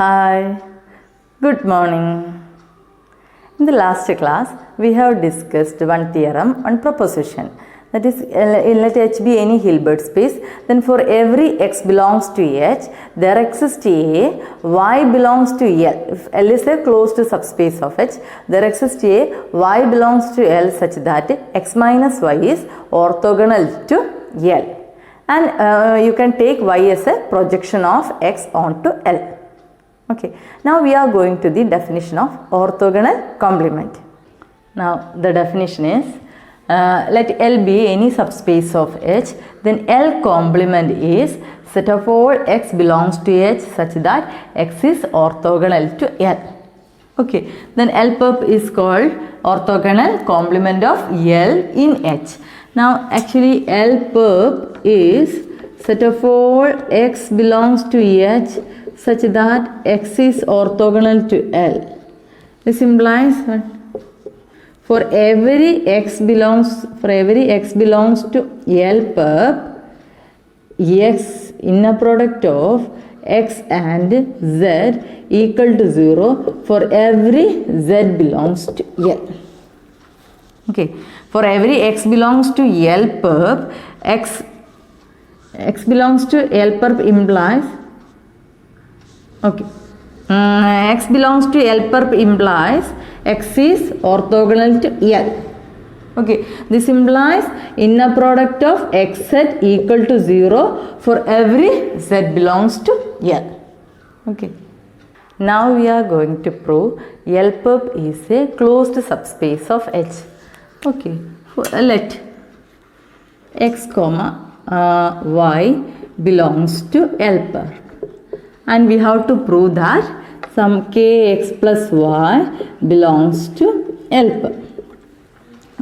Hi, good morning. In the last class, we have discussed one theorem, one proposition. That is, let H be any Hilbert space. Then for every x belongs to H, there exists a y belongs to L. If L is a closed subspace of H, there exists a y belongs to L such that x minus y is orthogonal to L. And you can take y as a projection of x onto L. Okay, now we are going to the definition of orthogonal complement. Now the definition is, let L be any subspace of H, then L complement is set of all x belongs to H such that x is orthogonal to L. Okay, then L perp is called orthogonal complement of L in H. Now actually L perp is set of all x belongs to H such that x is orthogonal to L. This implies what? For every x belongs to L perp, x inner product of x and z equal to 0 for every z belongs to L. Okay, for every x belongs to L perp, x belongs to L perp implies, okay, x belongs to L perp implies x is orthogonal to L. Okay, this implies inner product of xz equal to 0 for every z belongs to L. Okay, now we are going to prove L perp is a closed subspace of H. Okay, let x comma y belongs to L perp, and we have to prove that some kx plus y belongs to L perp.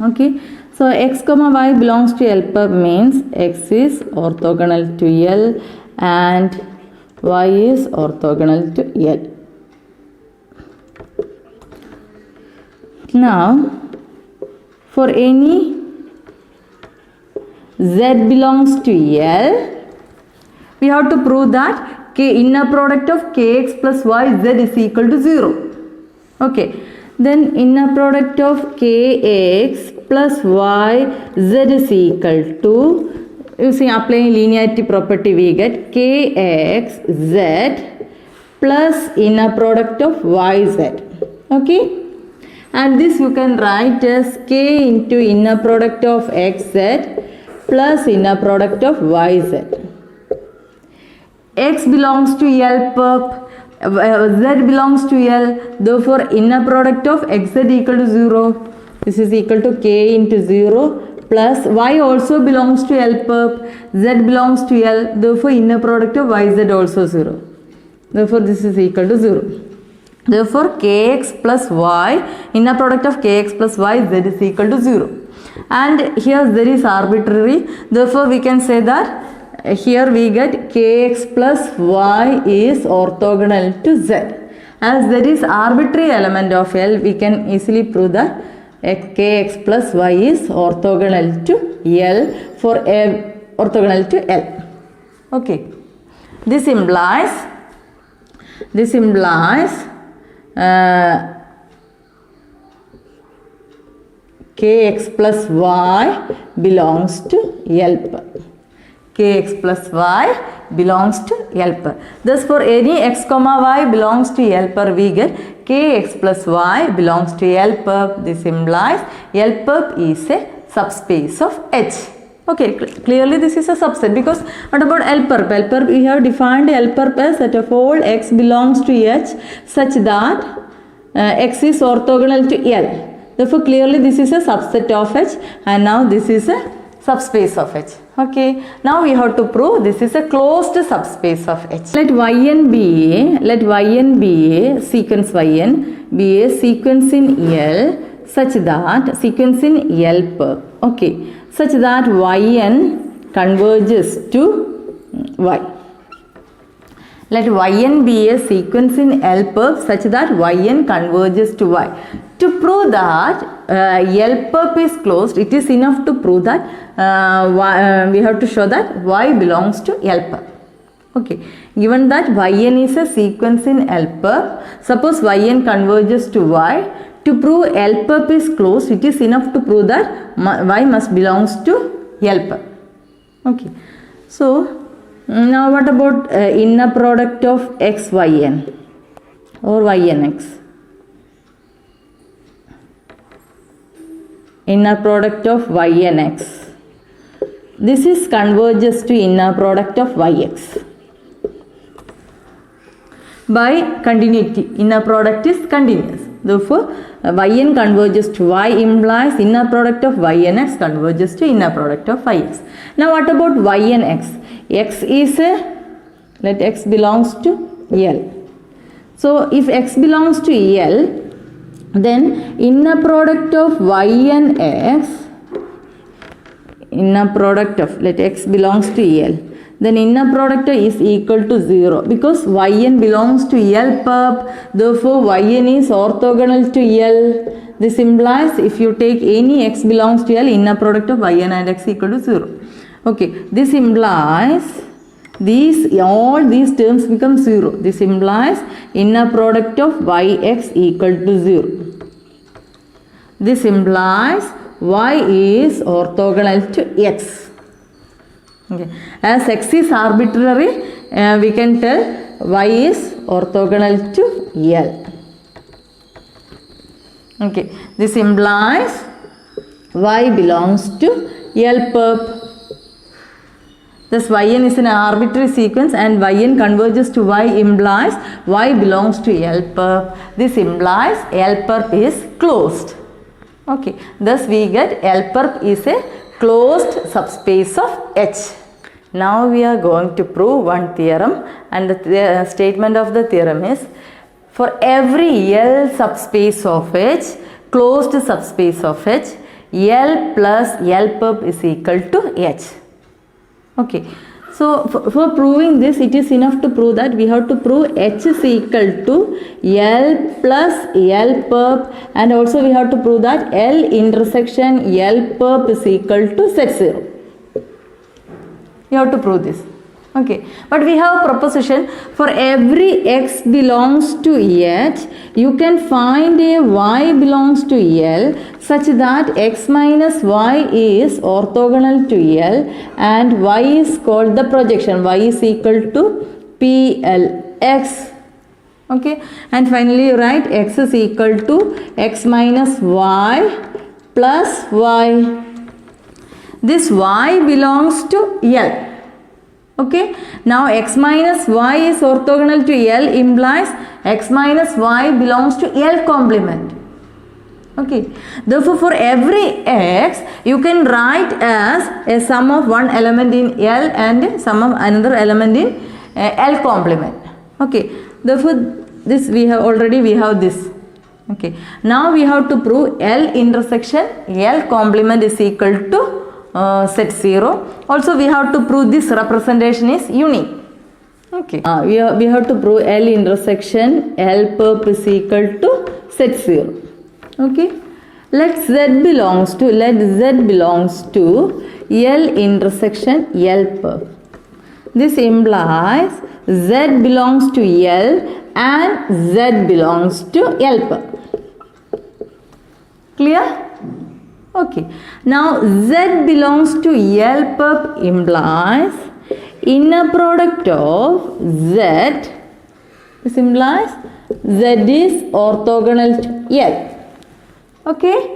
Okay, so x comma y belongs to L perp means x is orthogonal to L and y is orthogonal to L. Now for any z belongs to L, we have to prove that inner product of kx plus y z is equal to 0. Okay, then inner product of kx plus y z is equal to, using applying linearity property we get kx z plus inner product of yz. Okay, and this you can write as k into inner product of xz plus inner product of yz. X belongs to L perp, z belongs to L, therefore inner product of xz equal to 0. This is equal to k into 0 plus y also belongs to L perp, z belongs to L, therefore inner product of yz also 0. Therefore this is equal to 0. Therefore kx plus y, inner product of kx plus y z is equal to 0. And here z is arbitrary, therefore we can say that here we get kx plus y is orthogonal to z. As z is arbitrary element of L, we can easily prove that kx plus y is orthogonal to L for orthogonal to L. Okay, this implies kx plus y belongs to L perp. Kx plus y belongs to L perp. Thus for any x comma y belongs to L perp, we get kx plus y belongs to L perp. This implies L perp is a subspace of H. Okay, clearly this is a subset, because what about L perp? L perp, we have defined L perp as set of all x belongs to H such that x is orthogonal to L. Therefore clearly this is a subset of H, and now this is a subspace of H. Okay, now we have to prove this is a closed subspace of H. Let Yn be a sequence in L such that sequence in L perp. Okay, such that Yn converges to Y. Let Yn be a sequence in L perp such that Yn converges to Y. To prove that L perp is closed, it is enough to prove that we have to show that Y belongs to L perp. Okay, given that yn is a sequence in L-perp, suppose yn converges to y. To prove L-perp is closed, it is enough to prove that y must belongs to L-perp. Okay, so now what about inner product of x yn or ynx? Inner product of ynx. This is converges to inner product of yx. By continuity, inner product is continuous. Therefore, yn converges to y implies inner product of ynx converges to inner product of yx. Now, what about ynx? X is a, let x belongs to L. So, if x belongs to L, then inner product of ynx, inner product of, let x belongs to L, then inner product is equal to 0 because yn belongs to L-perp, therefore yn is orthogonal to L. This implies if you take any x belongs to L, inner product of yn and x equal to 0. Okay, this implies all these terms become 0. This implies inner product of yx equal to 0. This implies y is orthogonal to x. Okay. As x is arbitrary, we can tell y is orthogonal to L. Okay. This implies y belongs to L-perp. Thus yn is an arbitrary sequence and yn converges to y implies y belongs to L-perp. This implies L-perp is closed. Okay. Thus we get L-perp is a closed subspace of H. Now we are going to prove one theorem, and the statement of the theorem is for every L subspace of H, closed subspace of H, L plus L-perp is equal to H. Okay. So for proving this, it is enough to prove that we have to prove H is equal to L plus L-perp, and also we have to prove that L intersection L-perp is equal to Z0. You have to prove this. Okay, but we have a proposition for every x belongs to H, you can find a y belongs to L such that x minus y is orthogonal to L and y is called the projection, y is equal to PLX. Okay, and finally you write x is equal to x minus y plus y. This y belongs to L. Okay, now x minus y is orthogonal to L implies x minus y belongs to L complement. Okay, therefore for every x you can write as a sum of one element in L and sum of another element in L complement. Okay, therefore this we have this. Okay, now we have to prove L intersection L complement is equal to Z0. Also we have to prove this representation is unique. Okay, we have to prove L intersection L-perp is equal to Z0. Okay, let Z belongs to L intersection L-perp. This implies Z belongs to L and Z belongs to L-perp. Clear? Okay, now Z belongs to L-perp implies inner product of Z, this implies Z is orthogonal to L. Okay,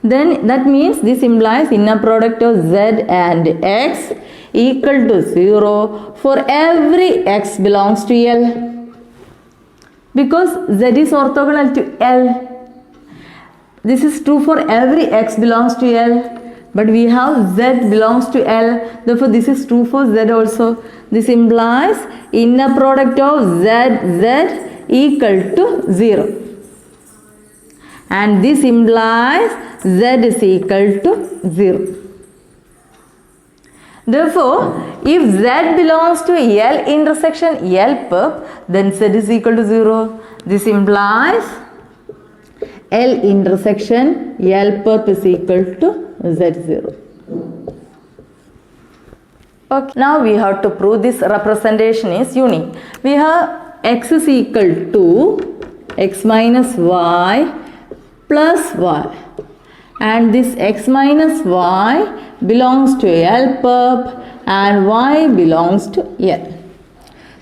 then that means this implies inner product of Z and X equal to 0 for every X belongs to L, because Z is orthogonal to L. This is true for every x belongs to L, but we have Z belongs to L, therefore this is true for Z also. This implies inner product of Z equal to 0, and this implies Z is equal to 0. Therefore, if Z belongs to L intersection L-perp, then Z is equal to 0. This implies L intersection L-perp is equal to Z0. Okay. Now we have to prove this representation is unique. We have x is equal to x minus y plus y, and this x minus y belongs to L perp and y belongs to L.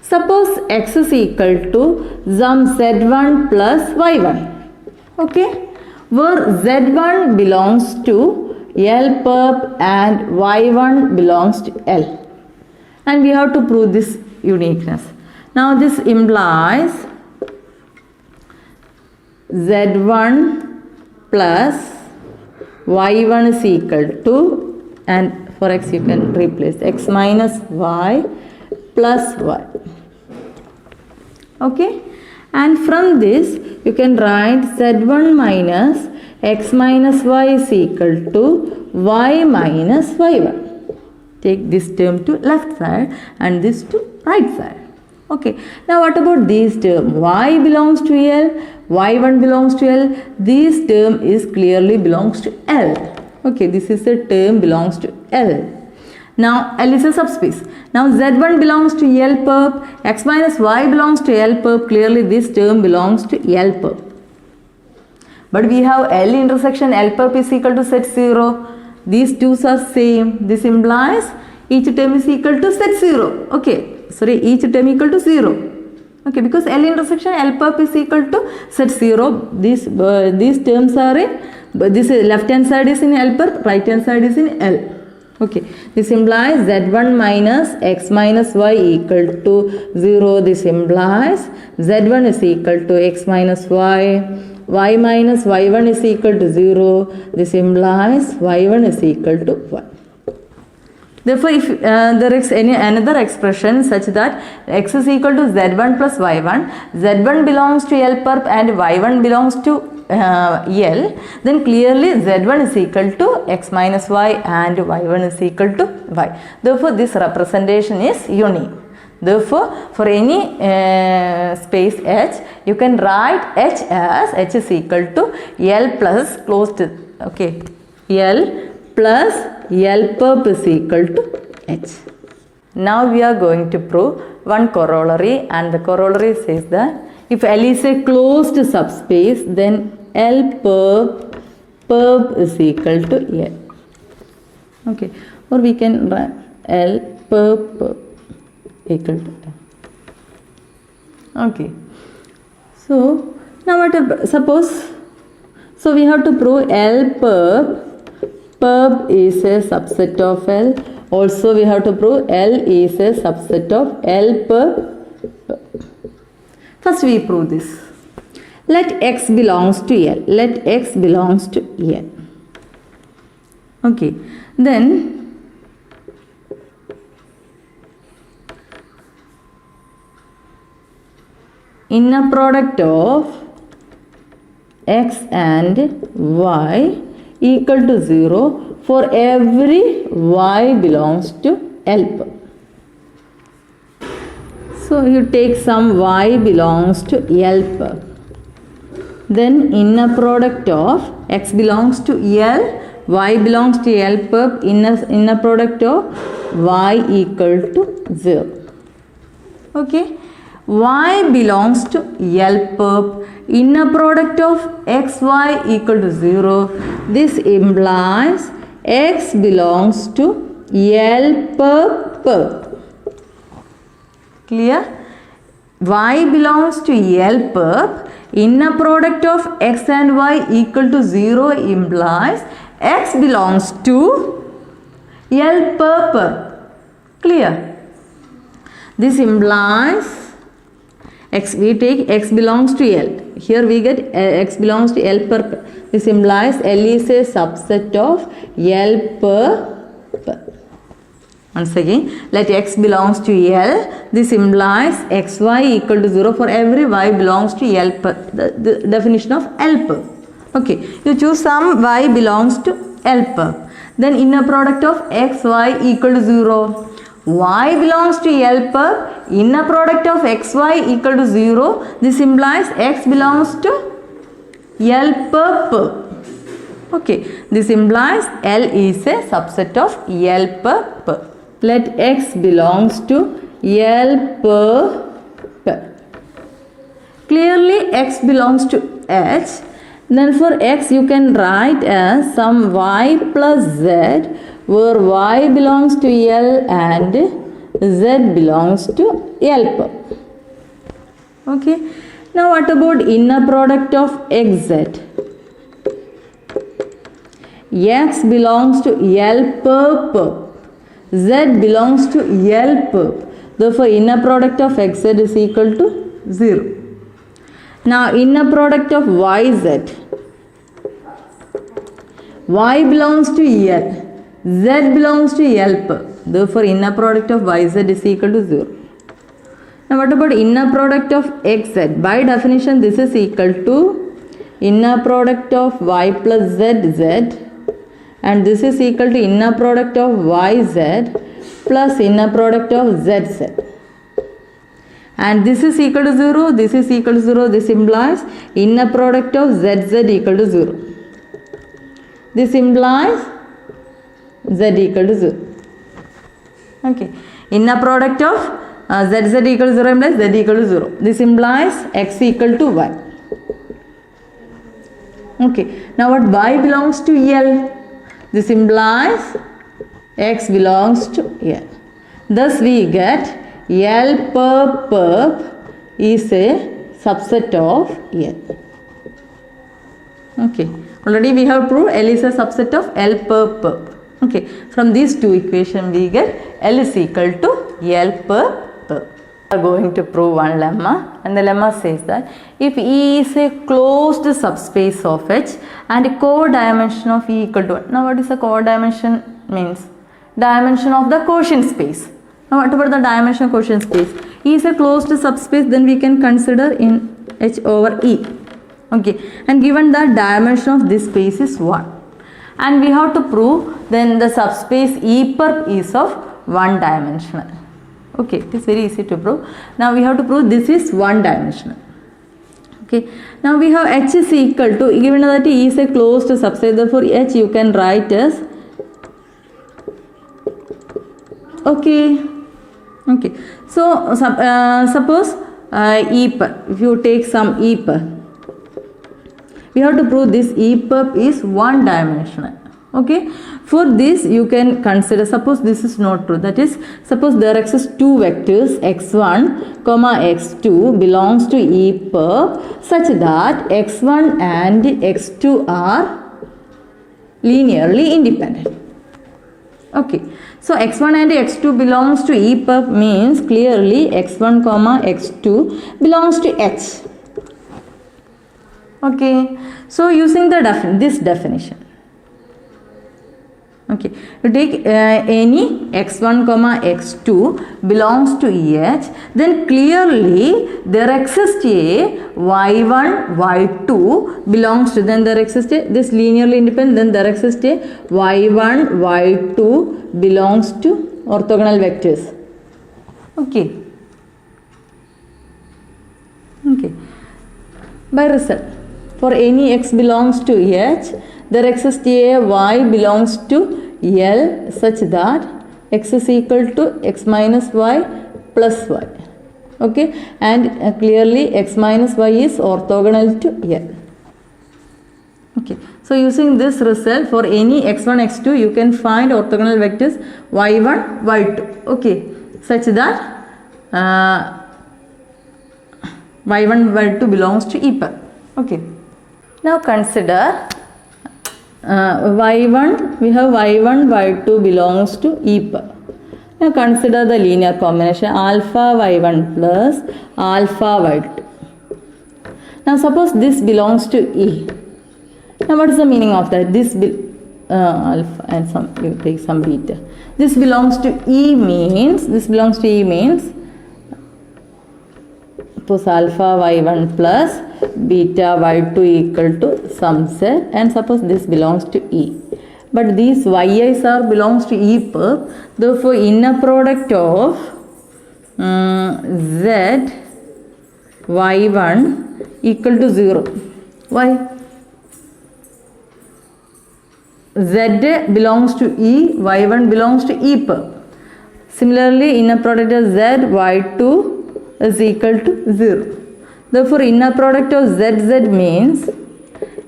Suppose x is equal to some z1 plus y1, okay, where z1 belongs to L perp and y1 belongs to L, and we have to prove this uniqueness. Now this implies z1 plus y1 is equal to, and for x you can replace x minus y plus y, okay, and from this you can write z1 minus x minus y is equal to y minus y1. Take this term to left side and this to right side. Okay, now what about these terms? Y belongs to L, y1 belongs to L. This term is clearly belongs to L. Okay, this is a term belongs to L. Now L is a subspace. Now z1 belongs to L perp, x minus y belongs to L perp. Clearly this term belongs to L perp. But we have L intersection L perp is equal to z0. These two are same. This implies each term is equal to z0. Okay, sorry, each term equal to 0. Okay, because L intersection L perp is equal to z0. These terms are in, this left hand side is in L perp, right hand side is in L. Okay, this implies z1 minus x minus y equal to 0. This implies z1 is equal to x minus y. Y minus y1 is equal to 0. This implies y1 is equal to 1. Therefore, if there is any another expression such that x is equal to z1 plus y1, z1 belongs to L perp and y1 belongs to L, then clearly z1 is equal to x minus y and y1 is equal to y. Therefore, this representation is unique. Therefore, for any space H, you can write H as H is equal to L plus closed, okay, L plus L perp is equal to H. Now we are going to prove one corollary, and the corollary says that if L is a closed subspace, then L perp is equal to L. Okay, or we can write L perp equal to L. Okay, so now what suppose, so we have to prove L perp is a subset of L. Also we have to prove L is a subset of L perp. First we prove this. Let x belongs to L. Let x belongs to L. Okay, then inner product of x and y equal to 0 for every y belongs to L perp. So you take some y belongs to L perp. Then inner product of x belongs to L, y belongs to L perp, inner product of y equal to 0. Okay, y belongs to L perp, inner product of xy equal to 0. This implies x belongs to L perp. Clear? Y belongs to L perp, inner product of x and y equal to 0 implies x belongs to L perp. Clear? This implies x, we take x belongs to L. Here we get x belongs to L perp. This implies L is a subset of L perp. Once again, let x belongs to L. This implies xy equal to 0 for every y belongs to L perp. The definition of L perp. Okay, you choose some y belongs to L perp. Then inner product of xy equal to 0. Y belongs to L perp, inner product of xy equal to 0. This implies x belongs to L perp. Okay, this implies L is a subset of L perp. let x belongs to L per P. Clearly x belongs to H. Then for x you can write as some y plus z, where y belongs to L and z belongs to L per. Okay. Now what about inner product of xz? X belongs to L per P. Z belongs to L per P. Therefore inner product of xz is equal to 0. Now inner product of yz. Y belongs to L. Z belongs to L per. Therefore inner product of yz is equal to 0. Now what about inner product of xz? By definition this is equal to inner product of y plus z, and this is equal to inner product of yz plus inner product of zz. And this is equal to 0, this is equal to 0, this implies inner product of zz equal to 0. This implies z equal to 0. Okay. Inner product of zz equal to 0 implies z equal to 0. This implies x equal to y. Okay. Now what y belongs to L? This implies x belongs to L. Thus we get L per P is a subset of L. Okay. Already we have proved L is a subset of L per P. Okay. From these two equations we get L is equal to L per P. We are going to prove one lemma, and the lemma says that if E is a closed subspace of H and a codimension of E equal to 1. Now what is a codimension means? Dimension of the quotient space. Now what about the dimension of quotient space? E is a closed subspace, then we can consider in H over E. Okay, and given the dimension of this space is 1, and we have to prove then the subspace E per is of one dimensional. Okay, it is very easy to prove. Now we have to prove this is one dimensional. Okay, now we have H is equal to, given that E is a closed subspace, therefore H you can write as, okay, so suppose E per, if you take some E per, we have to prove this E per is one dimensional. Okay, for this you can consider, suppose this is not true, that is, suppose there exists two vectors x1 comma x2 belongs to E per such that x1 and x2 are linearly independent. Okay, so x1 and x2 belongs to E per means clearly x1 comma x2 belongs to H. Okay, so using the this definition, okay, you take any x1 comma x2 belongs to H, then clearly there exists a y1 y2 belongs to, then there exists a this linearly independent, then there exists a y1 y2 belongs to orthogonal vectors. Okay, by result, for any x belongs to H, there exists a y belongs to L such that x is equal to x minus y plus y. Okay, and clearly x minus y is orthogonal to L. Okay, so using this result, for any x1 x2 you can find orthogonal vectors y1 y2. Okay, such that y1 y2 belongs to E per. Okay, now consider y1, we have y1 y2 belongs to E per. Now consider the linear combination alpha y1 plus alpha y2. Now suppose this belongs to E. Now what is the meaning of that? This alpha and some, you take some beta. This belongs to E means, suppose alpha y1 plus beta y2 equal to some z, and suppose this belongs to E. But these yi's are belongs to E per, therefore inner product of z y1 equal to 0. Why? Z belongs to E, y1 belongs to E per. Similarly, inner product of z y2 is equal to 0. Therefore, inner product of z means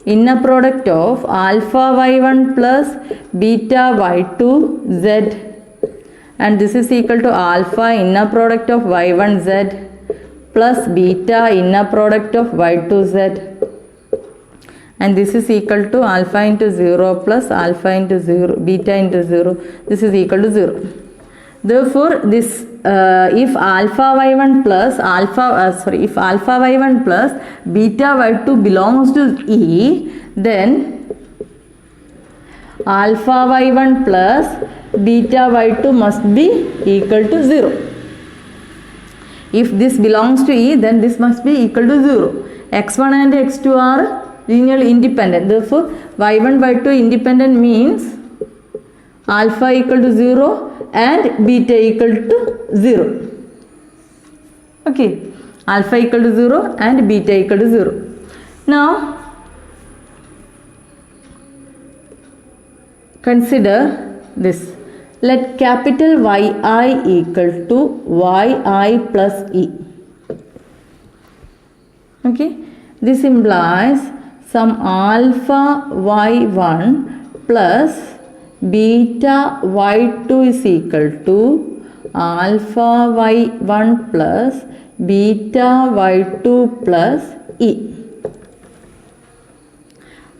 inner product of alpha y1 plus beta y2 z, and this is equal to alpha inner product of y1 z plus beta inner product of y2 z, and this is equal to alpha into 0 plus alpha into 0 beta into 0. This is equal to 0. Therefore, this if alpha y1 plus if alpha y1 plus beta y2 belongs to E, then alpha y1 plus beta y2 must be equal to 0. If this belongs to E, then this must be equal to 0. x1 and x2 are linearly independent. Therefore, y1 y2 independent means alpha equal to 0 and beta equal to 0. Okay, alpha equal to 0 and beta equal to 0. Now, consider this. Let capital Yi equal to Yi plus E. Okay, this implies some alpha y1 plus beta y2 is equal to alpha y1 plus beta y2 plus E,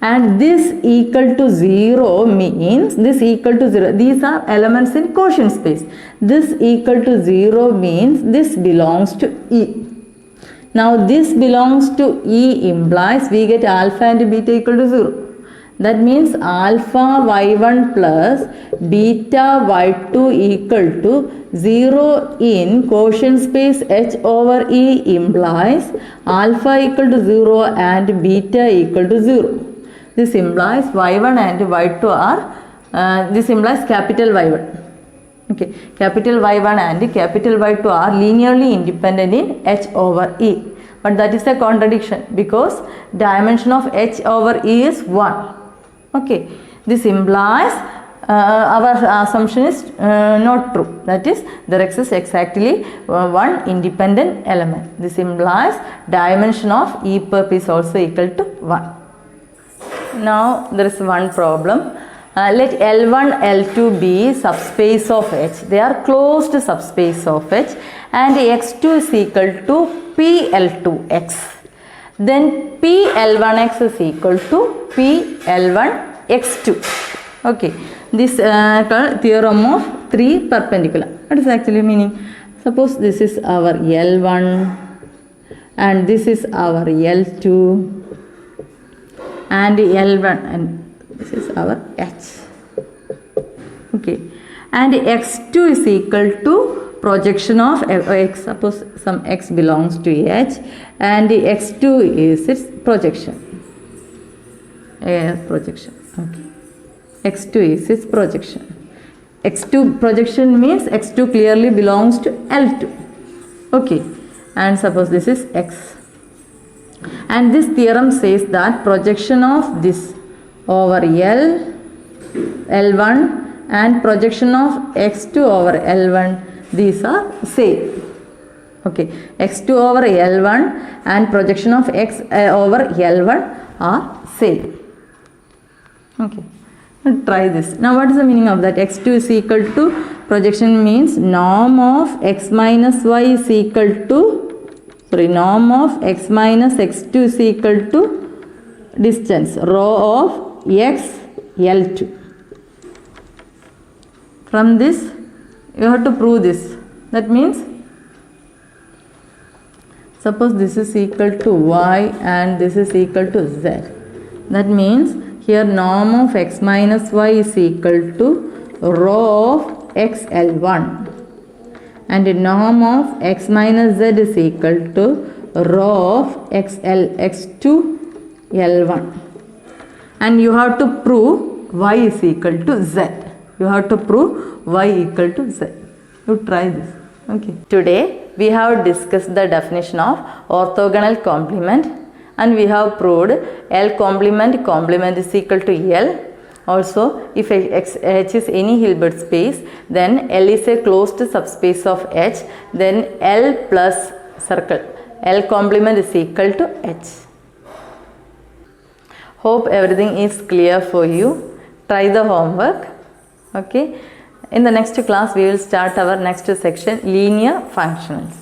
and this equal to 0 means this equal to 0. These are elements in quotient space. This equal to 0 means this belongs to E. Now this belongs to E implies we get alpha and beta equal to 0. That means alpha y1 plus beta y2 equal to 0 in quotient space H over E implies alpha equal to 0 and beta equal to 0. This implies y1 and y2 are, this implies capital Y1. Okay, capital Y1 and capital Y2 are linearly independent in H over E. But that is a contradiction because dimension of H over E is 1. Okay, this implies our assumption is not true. That is, there exists exactly one independent element. This implies dimension of E perp is also equal to 1. Now, there is one problem. Let L1, L2 be subspace of H. They are closed subspace of H, and X2 is equal to PL2X. Then PL1X is equal to PL1X2. Okay, this theorem of 3 perpendicular. What is actually meaning? Suppose this is our L1 and this is our L2 and L1 and this is our H. Okay, and X2 is equal to projection of X. Suppose some X belongs to H and X2 is its projection. Projection. Okay, X2 is its projection. X2 projection means X2 clearly belongs to L2. Okay, and suppose this is X. And this theorem says that projection of this over L, L1 and projection of X2 over L1, these are same. Okay, X2 over L1 and projection of X over L1 are same. Okay, try this. Now what is the meaning of that? X2 is equal to projection means norm of X minus Y is equal to norm of X minus X2 is equal to distance rho of X L2. From this you have to prove this. That means suppose this is equal to Y and this is equal to Z. That means here norm of X minus Y is equal to rho of X L1. And the norm of X minus Z is equal to rho of X2 L1. And you have to prove Y is equal to Z. You have to prove Y equal to Z. You try this. Okay. Today we have discussed the definition of orthogonal complement, and we have proved L complement is equal to L, Also, if H is any Hilbert space, then L is a closed subspace of H, then L plus circle, L complement is equal to H. Hope everything is clear for you. Try the homework. Okay. In the next class, we will start our next section, linear functionals.